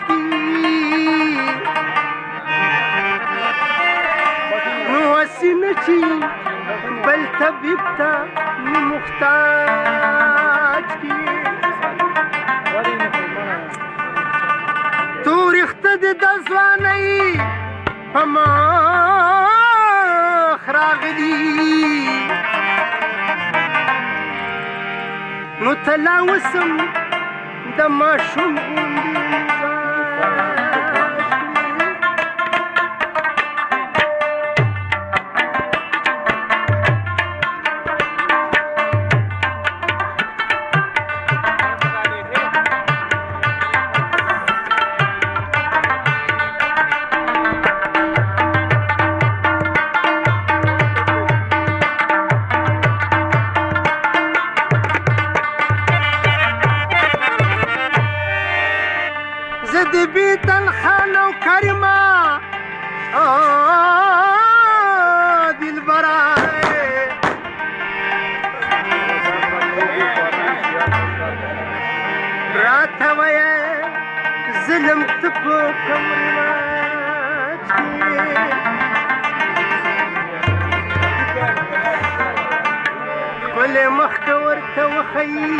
کی نو حسینه چې بل طبیب ته محتاج کی تو رخته د ځوانۍ په مخ راغلي نو تلا وسم د ماشوم غوندې زد بیتن خانو کرما دل برای رات ویا ظلم تپو کمرات کل مخکور توخی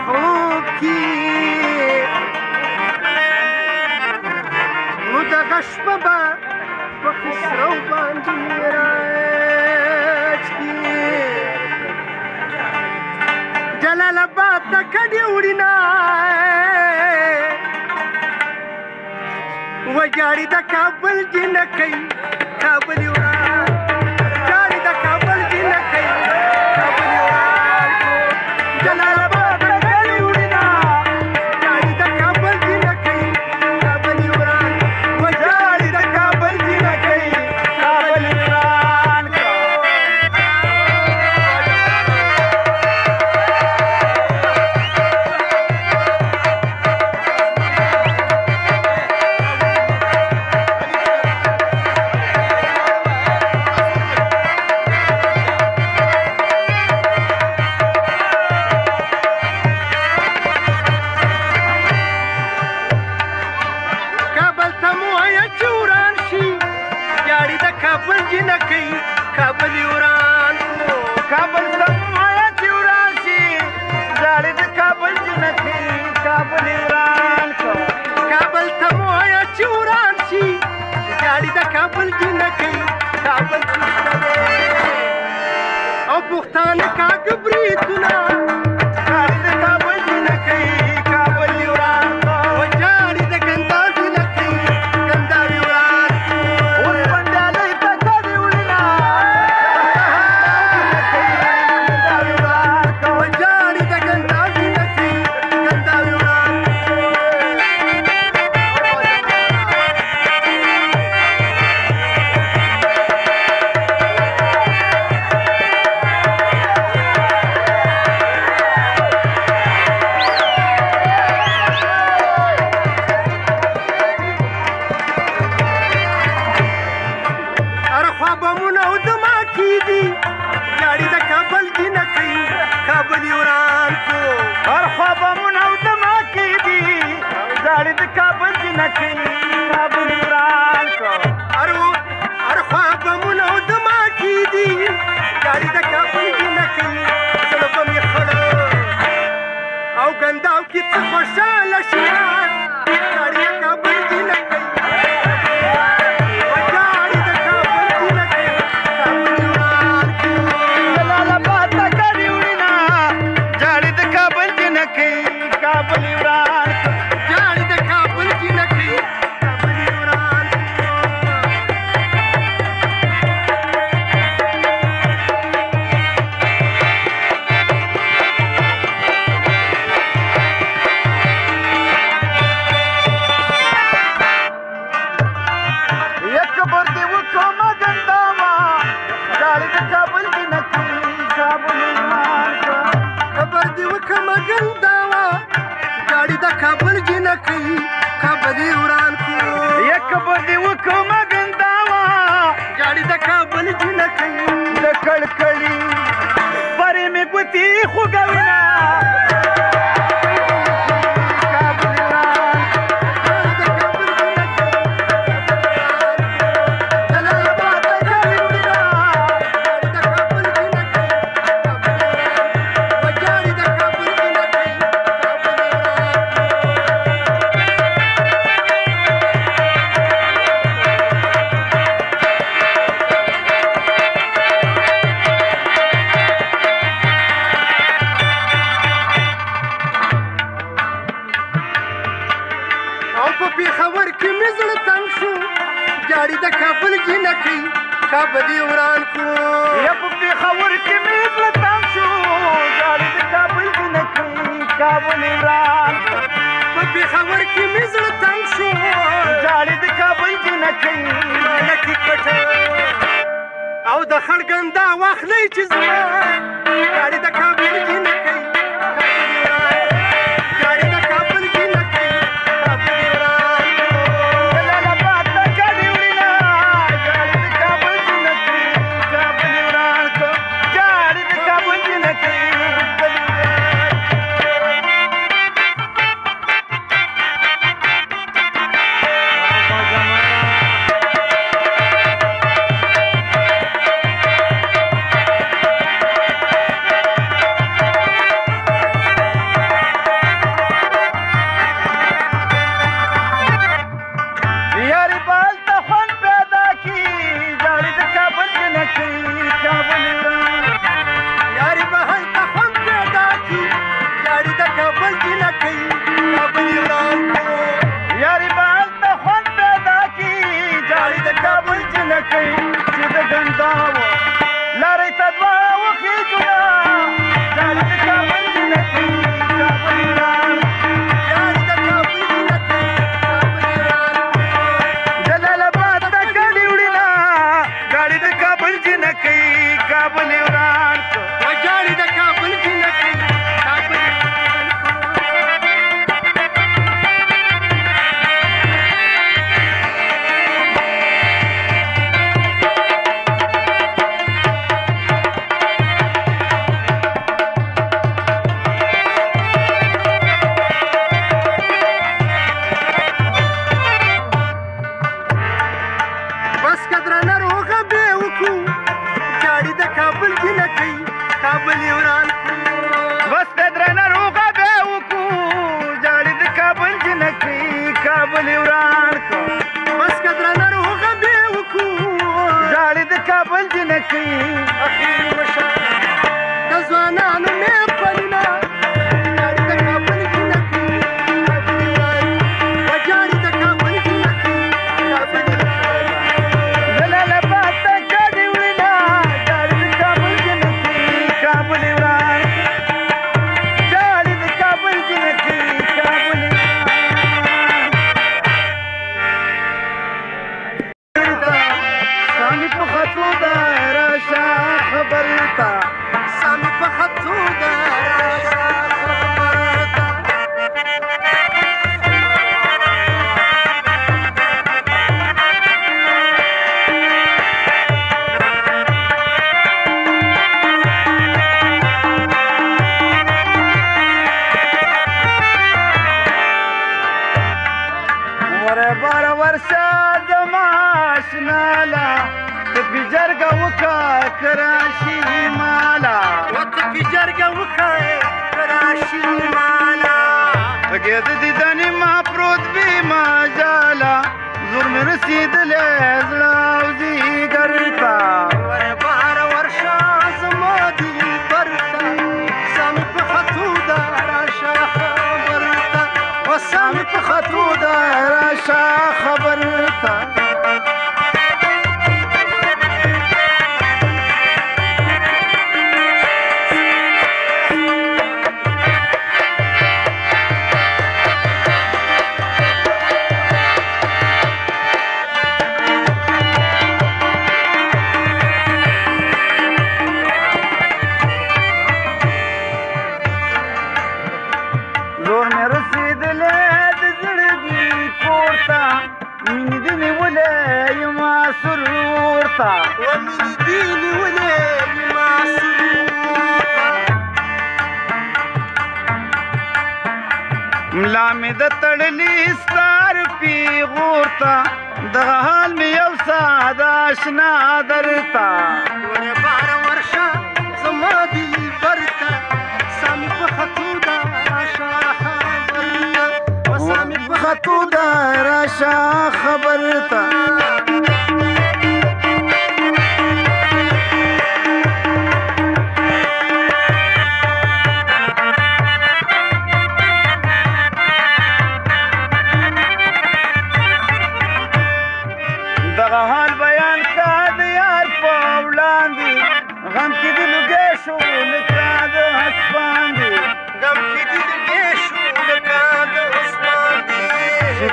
خوب کی دغه شپه به په خسرو باندې راج کی جلال آباد ته کډې وړینا وجاړي د کابل جنکۍ کابل وران جاړي د کابل جنکۍ کابل وران جلال آباد ته کډې وړینا جاړي د کابل جنکۍ کابل وران کابل جنکۍ کابل وران کابل ته مایا چې وران شي زاړې د کابل جنکۍ کابل وران کابل ته مایا چې وران شي زاړې د کابل جنکۍ کابل او پښتانه کاږه بریتونه زاړې د کابل جنکۍ کابل وران وجاړې د ګنداو جنکۍ ګنداوي وران ګنداو کې څه خوشاله شي جاړي د کابل جنکۍ وجاړي د کابل جنکۍ کابل وران جلال آباد ته کډې وړینا جاړي د کابل جنکۍ کابل وران جاړي د کابل جنکۍ کابل وران کابل جنکۍ کابل وران کو یک بده وکم ګنداوا جاړي د کابل جنکۍ د کړکړی پرې مې ګوتی خوګوینا کابل وران او په پېښور کې مې زړه تنګ شو جاړي د کابل جنکۍ کابل یې وران کړو یا په پېښور کې مې زړه تنګ شو جاړي د کابل جنکۍ کابل یې وران په پېښور کې مې زړه تنګ شو جاړي د کابل جنکۍ لکې کټه او د خړګندا واخلئ چې زما جاړي د کابل جنکۍ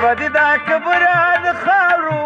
بدي دا کبره د خاورو